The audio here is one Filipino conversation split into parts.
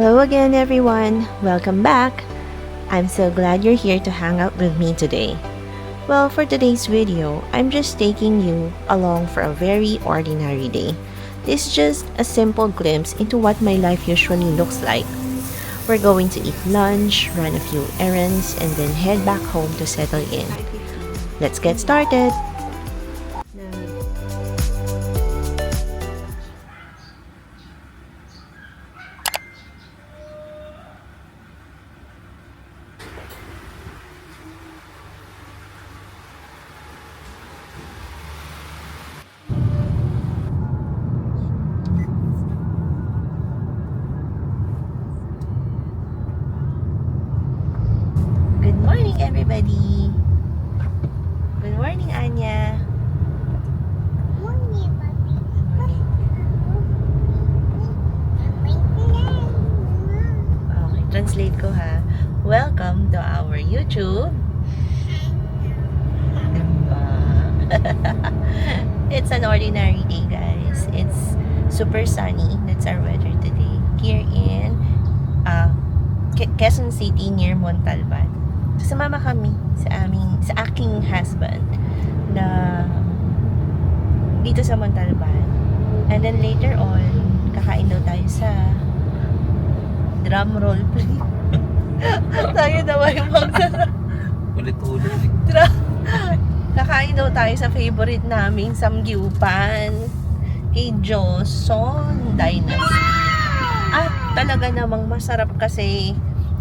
Hello again, everyone. Welcome back. I'm so glad you're here to hang out with me today. Well, for today's video, I'm just taking you along for a very ordinary day. This is just a simple glimpse into what my life usually looks like. We're going to eat lunch, run a few errands, and then head back home to settle in. Let's get started. Good morning, everybody. Good morning, Anya. Okay, translate ko ha. Welcome to our YouTube. It's an ordinary day, guys. It's super sunny. That's our weather today. Here in Quezon City near Montalban. Sumama kami sa aking husband na dito sa Montalban. And then later on, kakain daw tayo sa drum roll please. Tayo daw ay Ulit-ulit. Kakain daw tayo sa favorite naming samgyupan kay Joseon Dynasty. At talaga namang masarap kasi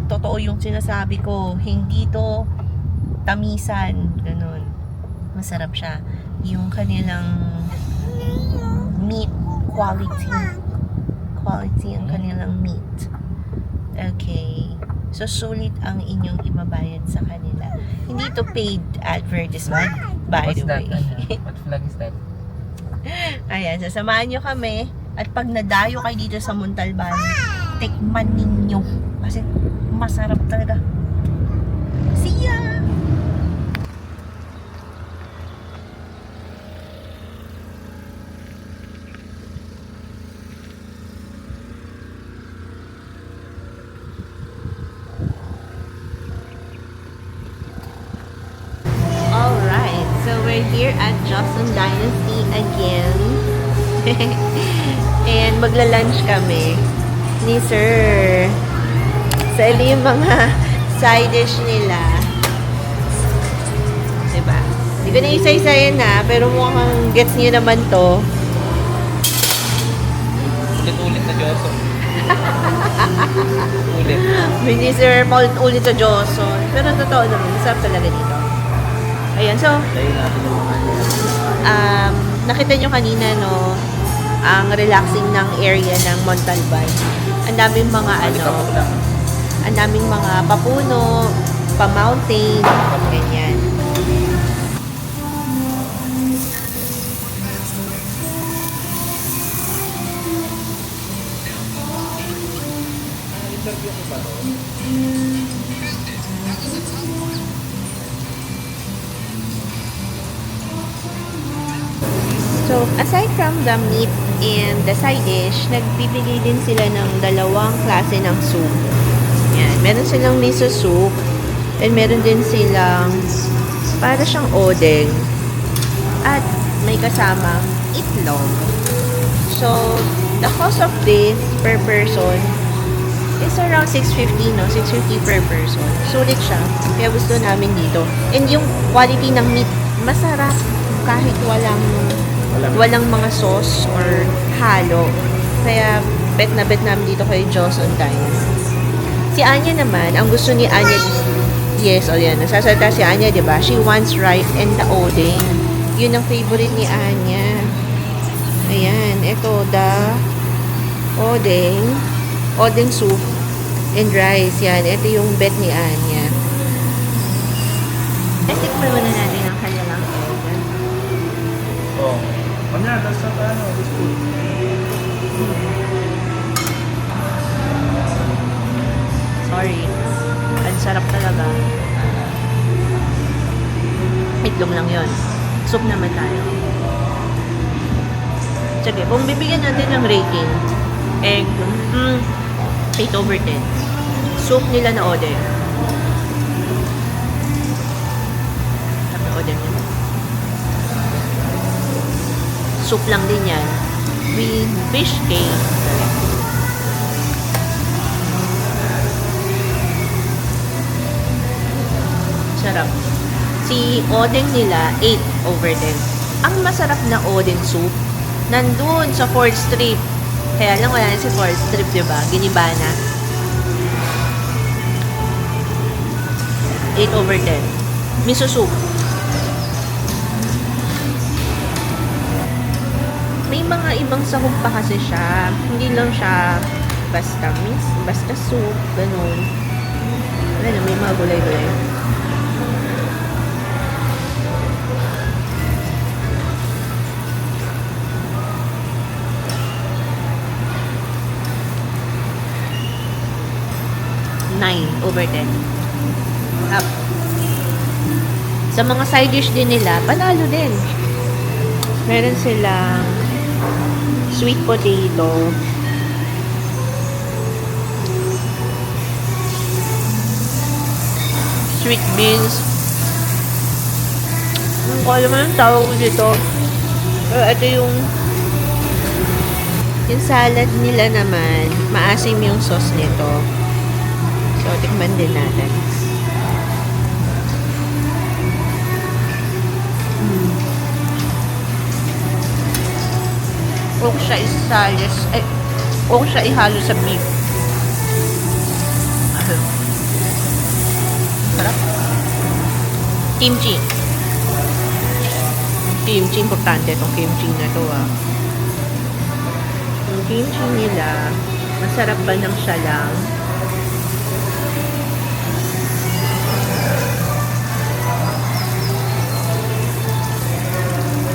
totoo yung sinasabi ko, hindi to tamisan, ganun. Masarap siya. Yung kanilang meat quality ang kanilang meat. Okay. So, sulit ang inyong ibabayad sa kanila. Hindi to paid advertisement, by the way. What flag is that? Ayan, sasamahan nyo kami. At pag nadayo kayo dito sa Montalban, tikman ninyo. Kasi masarap talaga. See ya! Alright, so we're here at Joseon Dynasty again. And magla-lunch kami ni Sir. So, ito yung mga side dish nila. Diba? Hindi ko na isa-isayan na, pero mukhang gets niyo naman to. Ulit-ulit na Joseon. Ulit. Hindi Sir ulit sa Joseon. Pero totoo naman, masarap talaga dito. Ayan, so, Dahil natin yung mga nakita nyo kanina, no, ang relaxing ng area ng Montalban. Ang daming mga ang daming mga papuno, pa-mountain, ganyan. So, aside from the meat and the side dish, nagbibigay din sila ng dalawang klase ng soup. Yan. Meron silang miso soup and meron din silang para siyang odeng at may kasamang itlog. So, the cost of this per person is around 650, no? 650 per person. Sulit siya. Kaya gusto namin dito. And yung quality ng meat, masarap kahit walang mga sauce or halo. Kaya bet namin dito kay Joseon Dynasty. Si Anya naman, ang gusto ni Anya, yes, o yan, nasasalita si Anya, diba? She wants rice and the odeng. Yun ang favorite ni Anya. Ayan, ito, the odeng soup and rice. Yan, ito yung bet ni Anya. Tikman muna natin ang kanilang odeng. Oh. Kanya, that's not this food. Sorry. Ang sarap talaga. Itlog lang yon. Soup naman tayo. Sige, kung bibigyan natin ng rating, egg, 8/10. Soup nila na order. Sabi order nila. Soup lang din yan. With fish cake. Sarap. Si Oden nila, 8/10. Ang masarap na Oden soup, nandun sa 4th Street. Kaya lang wala na sa 4th Street, diba? Giniba na. 8/10. Miso soup. May mga ibang sahog pa kasi siya. Hindi lang siya basta soup, ganun. Ano, may mga gulay-gulay. Over 10. Up. Sa mga side dish din nila, panalo din. Meron silang sweet potato, sweet beans. Ang ko alam mo yung tawag ko dito. Ito yung salad nila naman. Maasim yung sauce nito. So, tikman din natin. Huwag siya huwag siya ihalo sa beef. Sarap. Kimchi. Kimchi, importante itong kimchi na to Yung kimchi nila, masarap ba ng siya lang?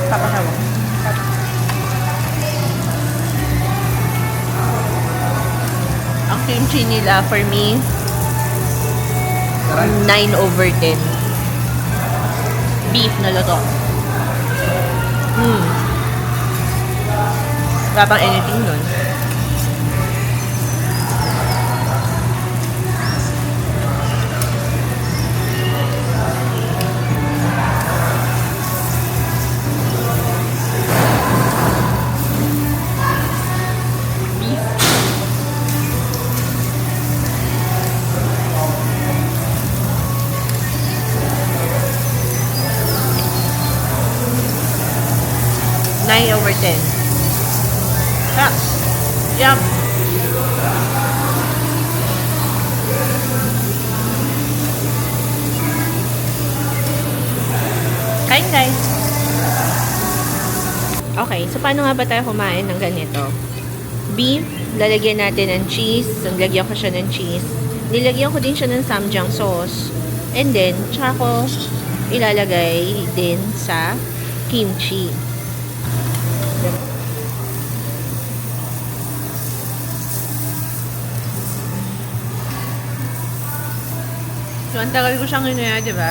Papasawa. Ang kimchi nila, for me, 9/10. Beef na luto. Wala bang anything nun? Over 10. Yum. Kain guys. Okay, so paano nga ba tayo kumain ng ganito? Beef, lalagyan natin ng cheese. Nilagyan ko siya ng cheese. Nilagyan ko din siya ng samjang sauce. And then, tsaka ko ilalagay din sa kimchi. So, ang tagal ko siyang inuya, di ba?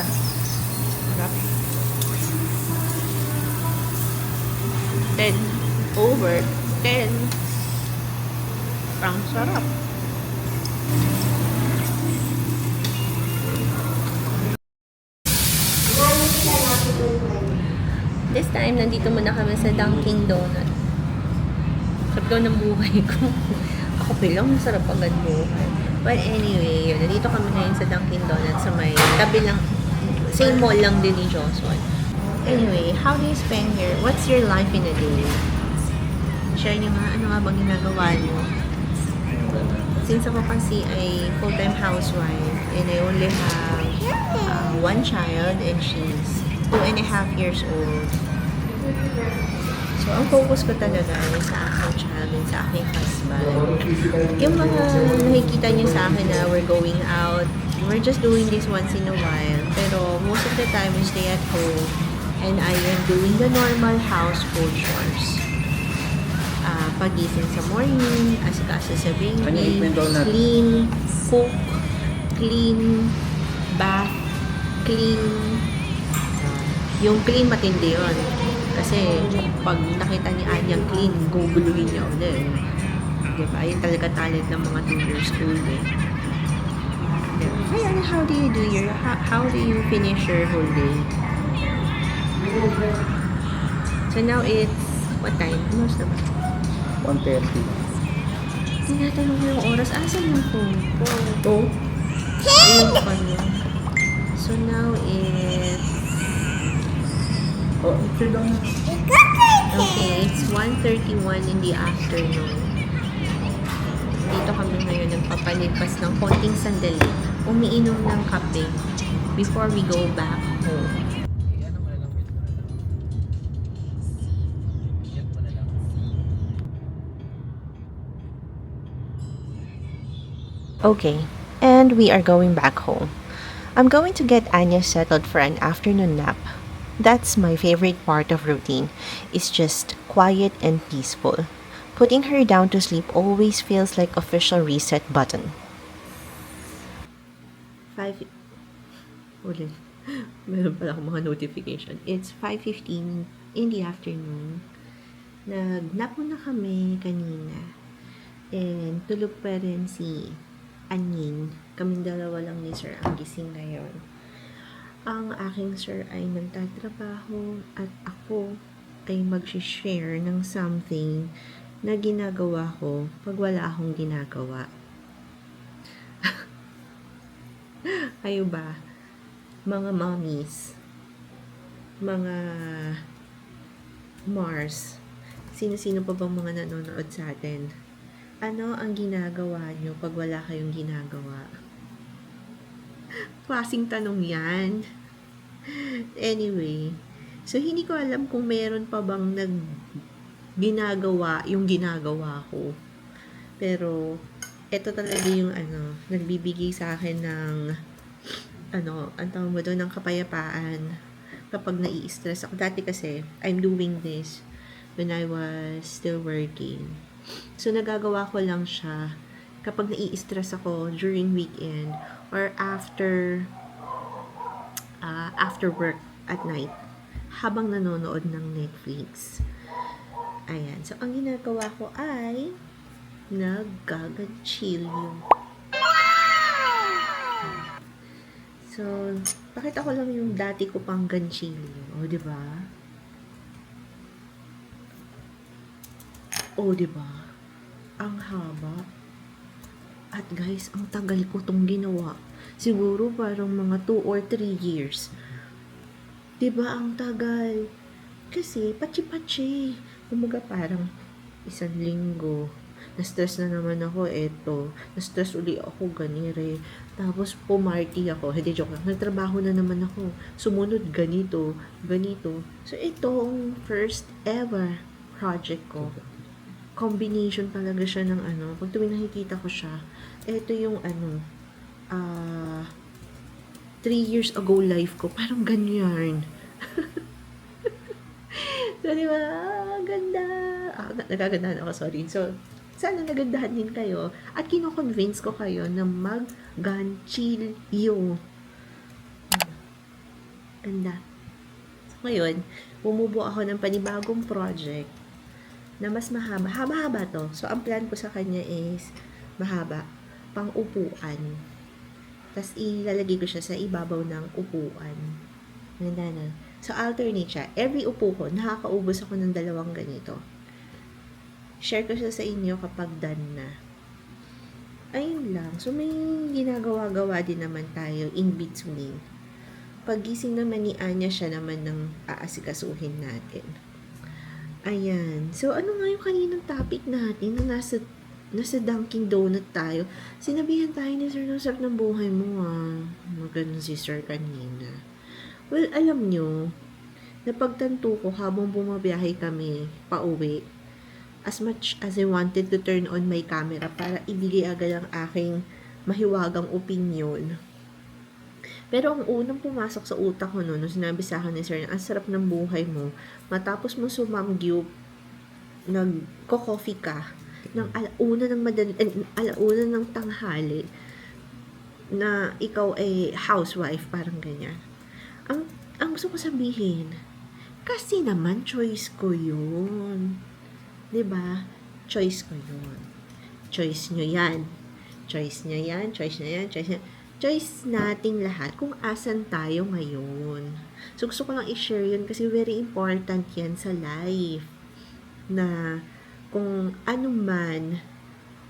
10/10. Ang sarap. This time, nandito muna kami sa Dunkin' Donut. Sarap daw ng buhay ko. Ako pilang, masarap agad buhay. But anyway, yun, nandito kami ngayon sa Dunkin' Donuts sa may tabi lang, same mall lang din ni Joshua. Anyway, how do you spend what's your life in a day? Share niyo nga, ano nga bang ginagawa niyo? Since ako kasi ay full-time housewife and I only have one child and she's 2.5 years old. So, ang focus ko talaga ay sa aking child and sa aking husband. Yung mga nakikita niyo sa akin na we're going out, we're just doing this once in a while. Pero most of the time, we stay at home and I am doing the normal household chores. Pagising sa morning, asikaso sa baby, clean, cook, clean, bath, clean. Yung clean matindi yun. Kasi pag nakita ni Anyang clean, guguluhin niya ulit. Diba? Yun talaga talent ng mga 2 years old eh. Diba? Hey, ano, how do you do your, how do you finish your whole day? So now it's, what time? Ano na ba? 1:30. Tinatanong ko yung oras. Asan yung phone ko? Oh? Ayun pala. So now it's, Oh, okay lang. okay, it's 1:31 in the afternoon. Dito kami ngayon nagpapalipas ng konting sandali. Umiinom ng kape before we go back home. Ano mo na lang, wait mo na lang. Yan mo na lang. Okay, and we are going back home. I'm going to get Anya settled for an afternoon nap. That's my favorite part of routine. It's just quiet and peaceful. Putting her down to sleep always feels like official reset button. 5 ulit. Meron pala akong mga notification. It's 5:15 in the afternoon. Nag-nap muna kami kanina. And tulog pa rin si Anin. Kaming dalawa lang ni Sir ang gising ngayon. Ang aking sir ay nagtatrabaho at ako ay mag-share ng something na ginagawa ko pag wala akong ginagawa. Kayo ba? Mga mommies, mga Mars, sino-sino pa bang mga nanonood sa atin? Ano ang ginagawa nyo pag wala kayong ginagawa? Klaseng tanong yan. Anyway, so hindi ko alam kung meron pa bang ginagawa yung ginagawa ko. Pero, eto talaga yung nagbibigay sa akin ng ang tawag mo doon, ng kapayapaan kapag nai-stress ako. Dati kasi, I'm doing this when I was still working. So, nagagawa ko lang siya kapag nai-stress ako during weekend or after work at night habang nanonood ng Netflix. Ayan. So, ang ginagawa ko ay naggaganchilyo. So, pakita ko lang yung dati ko pang ganchilyo. O, diba? O, diba? Ang haba. At guys, ang tagal ko tong ginawa. Siguro parang mga 2 or 3 years. Diba ang tagal? Kasi pachi-pachi. Kumaga parang 1 linggo. Na-stress na naman ako, eto. Na-stress uli ako, ganire. Tapos pumarty ako. Hindi, joke lang. Nagtrabaho na naman ako. Sumunod, ganito. So, ito ang first ever project ko. Combination talaga siya ng pag tuwing nakikita ko siya, ito yung 3 years ago life ko, parang ganyan. So, di ba? Ganda. Nagagandahan ako, sorry. So, sana nagandahan din kayo at kino-convince ko kayo na mag-ganchilyo. Ganda. So, ngayon, bumubuo ako ng panibagong project na mas mahaba. Haba-haba to. So, ang plan ko sa kanya is mahaba. Pang-upuan. Tapos, ilalagay ko siya sa ibabaw ng upuan. Ganda na. So, alternate siya. Every upo ko, nakakaubos ako ng 2 ganito. Share ko siya sa inyo kapag done na. Ayun lang. So, may ginagawa-gawa din naman tayo in between. Paggising naman ni Anya, siya naman ng aasikasuhin natin. Ayan. So, ano nga yung kaninang topic natin na nasa Dunkin' Donut tayo? Sinabihan tayo ni Sir, ang sarap ng buhay mo Maganon si Sir kanina. Well, alam nyo, napagtanto ko habang bumabiyahe kami pauwi, as much as I wanted to turn on my camera para ibigay agad ang aking mahiwagang opinion. Pero ang unang pumasok sa utak ko nung sinabi sa akin ni Sir na ang sarap ng buhay mo, matapos mo sumamgyup, nagko-coffee ka, ng alauna ng tanghali, na ikaw ay housewife, parang ganyan. Ang gusto ko sabihin, kasi naman choice ko yun. 'Di ba? Choice ko yun. choice nyo yan. Choice nyo yan, choice nyo yan, choice nyo. Choice nating lahat kung asan tayo ngayon. So, gusto ko lang i-share yun kasi very important yan sa life. Na kung ano man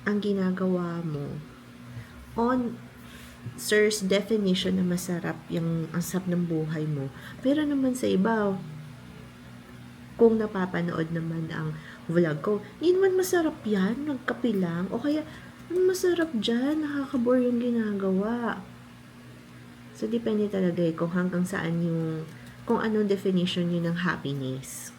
ang ginagawa mo, on Sir's definition na masarap yung ang sarap ng buhay mo. Pero naman sa iba, kung napapanood naman ang vlog ko, hindi naman masarap yan, nagkape lang. O kaya, ano masarap dyan, nakakabore yung ginagawa. So, depende talaga kung hanggang saan yung, kung anong definition yun ng happiness.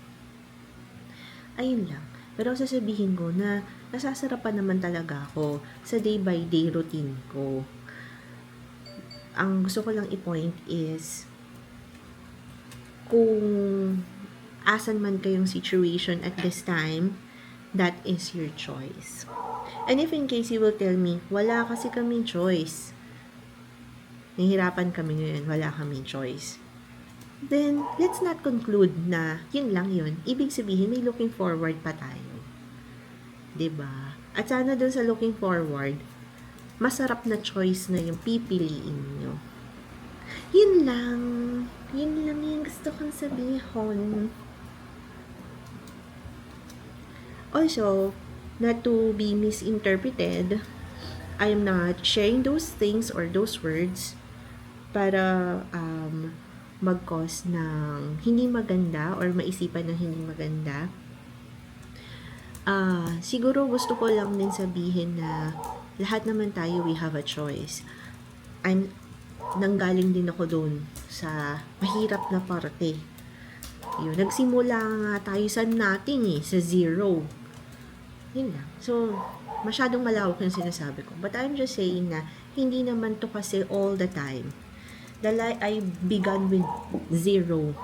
Ayun lang. Pero sasabihin ko na nasasarapan naman talaga ako sa day-by-day routine ko. Ang gusto ko lang i-point is kung asan man kayong situation at this time, that is your choice. And if in case you will tell me, wala kasi kaming choice, nahihirapan kami ngayon, wala kaming choice, then let's not conclude na yun lang yun. Ibig sabihin, may looking forward pa tayo. 'Di ba? At sana dun sa looking forward, masarap na choice na yung pipiliin nyo. Yun lang. Yun lang yung gusto kong sabihin. Also, not to be misinterpreted, I am not sharing those things or those words para mag-cause ng hindi maganda or maisipan ng hindi maganda. Siguro gusto ko lang din sabihin na lahat naman tayo, we have a choice. Nanggaling din ako doon sa mahirap na parte. Yun, nagsimula nga tayo sa nothing sa zero. Yun lang. So, masyadong malawak yung sinasabi ko. But I'm just saying na hindi naman to kasi all the time. I began with zero.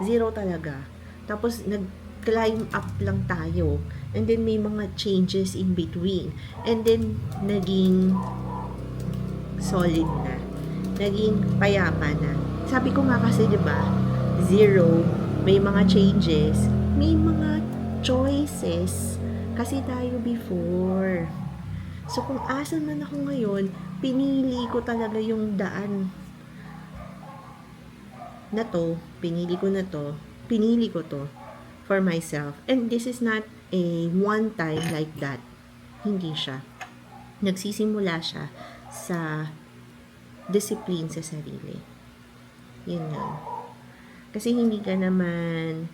Zero talaga. Tapos, nag-climb up lang tayo. And then may mga changes in between. And then naging solid na. Naging payapa na. Sabi ko nga kasi 'di ba, zero, may mga changes, may mga choices kasi tayo before. So kung asan man ako ngayon, pinili ko talaga yung daan na to, pinili ko to for myself. And this is not a one time like that. Hindi siya. Nagsisimula siya sa discipline sa sarili. Yun lang. Kasi hindi ka naman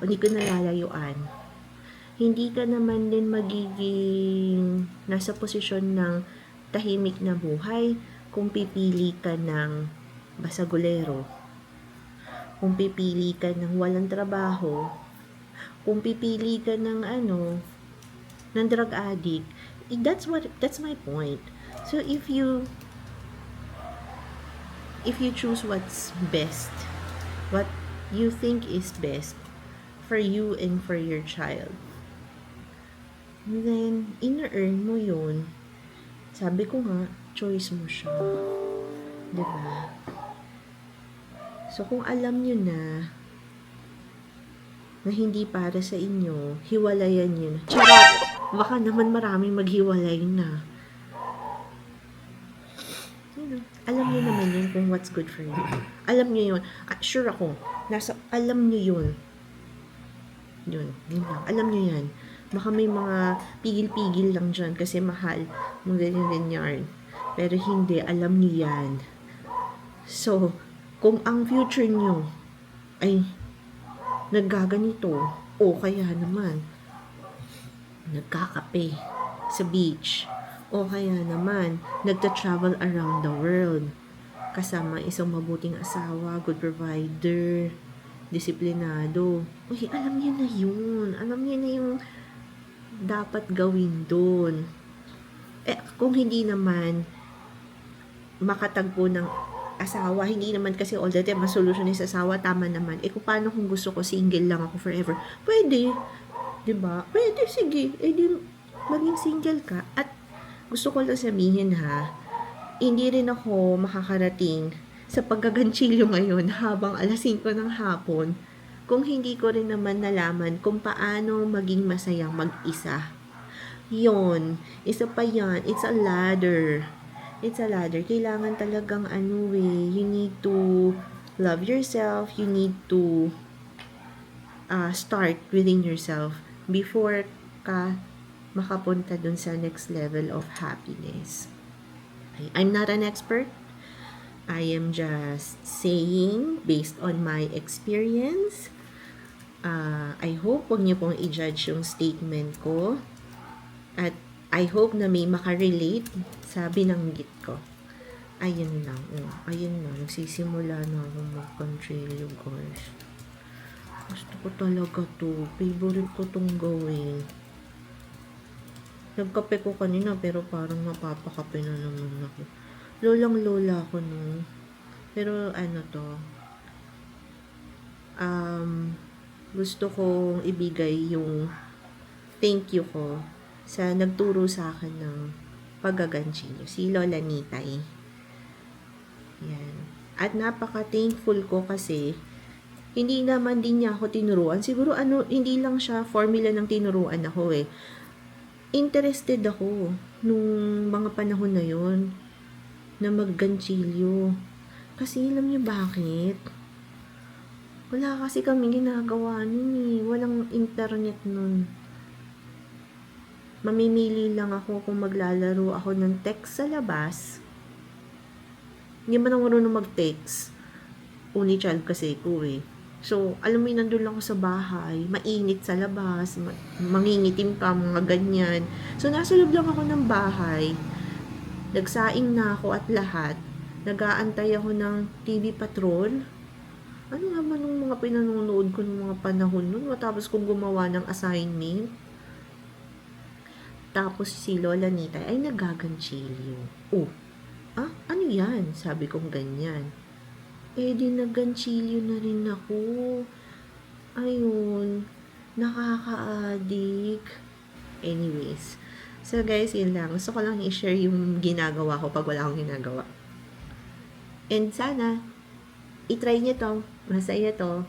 hindi ko nalalayuan. Hindi ka naman din magiging nasa posisyon ng tahimik na buhay kung pipili ka ng basagulero. Kung pipili ka ng walang trabaho, kung pipili ka ng ng drug addict, that's my point. So if you choose what's best, what you think is best for you and for your child, then ina-earn mo yun. Sabi ko nga, choice mo siya. Diba? So kung alam nyo na hindi para sa inyo, hiwalayan nyo na. Charot! Baka naman maraming maghiwalay na. Alam nyo naman yun kung what's good for you. Alam nyo yun. Sure ako. Alam nyo yun. Yun lang. Alam nyo yan. Baka may mga pigil-pigil lang dyan kasi mahal. Mga ganyan. Pero hindi. Alam nyo yan. So, kung ang future nyo ay naggaganito o kaya naman nagkakape sa beach o kaya naman nagta-travel around the world kasama isang mabuting asawa, good provider, disiplinado, alam niyo na yun. Alam niyo na yung dapat gawin doon. Kung hindi naman makatagpo ng asawa, hindi naman kasi all the time ang solution is asawa, tama naman. Kung paano kung gusto ko single lang ako forever? Pwede. 'Di ba? Pwede, sige. Di maging single ka. At gusto ko lang sabihin hindi rin ako makakarating sa paggaganchilyo ngayon habang alas 5 ng hapon kung hindi ko rin naman nalaman kung paano maging masayang mag-isa. Yun. Isa pa yan. It's a ladder. It's a ladder. Kailangan talagang you need to love yourself. You need to start within yourself before ka makapunta dun sa next level of happiness. I'm not an expert. I am just saying based on my experience. I hope huwag niyo pong i-judge yung statement ko. At I hope na may makarelate sa binanggit ko. Ayun lang. Ayun na. Nagsisimula na akong mag-contrario, guys. Gusto ko talaga to. Favorite ko tong gawin. Nagkape ko kanina pero parang napapakape na naman ako. Lolang-lola ako no. Pero gusto kong ibigay yung thank you ko sa nagturo sa akin ng paggaganchilyo, si Lola Nitay. Yan. At napaka-thankful ko kasi hindi naman din niya ako tinuruan. Siguro hindi lang siya formula ng tinuruan ako eh. Interested ako nung mga panahon na yon na magganchilyo. Kasi alam niyo bakit? Wala kasi kami ginagawa nun eh. Walang internet nun. Mamimili lang ako kung maglalaro ako ng text sa labas. Hindi man ako marunong mag-text. Only child kasi ko eh. So, alam mo yun, nandun lang ako sa bahay. Mainit sa labas. Mangingitim ka, mga ganyan. So, nasa loob lang ako ng bahay. Nagsaing na ako at lahat. Nag-aantay ako ng TV Patrol. Ano naman nung mga pinanonood ko nung mga panahon nun? Matapos kong gumawa ng assignment. Tapos si Lola Nita ay nagaganchilyo. Ano yan? Sabi kong ganyan. Di nagganchilyo na rin ako. Ayun. Nakaka-addict. Anyways. So guys, yun lang. Gusto ko lang i-share yung ginagawa ko pag wala akong ginagawa. And sana, i-try nyo to. Masaya to.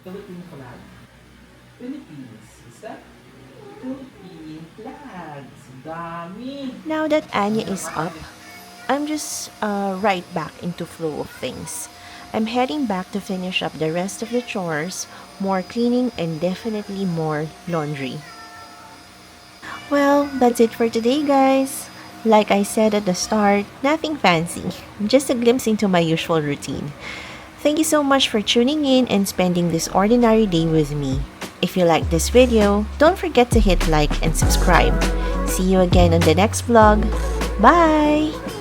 Philippine flag. Philippines. Is that Philippine flags? Dami. Now that Anya is up, I'm just right back into flow of things. I'm heading back to finish up the rest of the chores, more cleaning, and definitely more laundry. Well, that's it for today, guys. Like I said at the start, nothing fancy, just a glimpse into my usual routine. Thank you so much for tuning in and spending this ordinary day with me. If you like this video, don't forget to hit like and subscribe. See you again on the next vlog. Bye!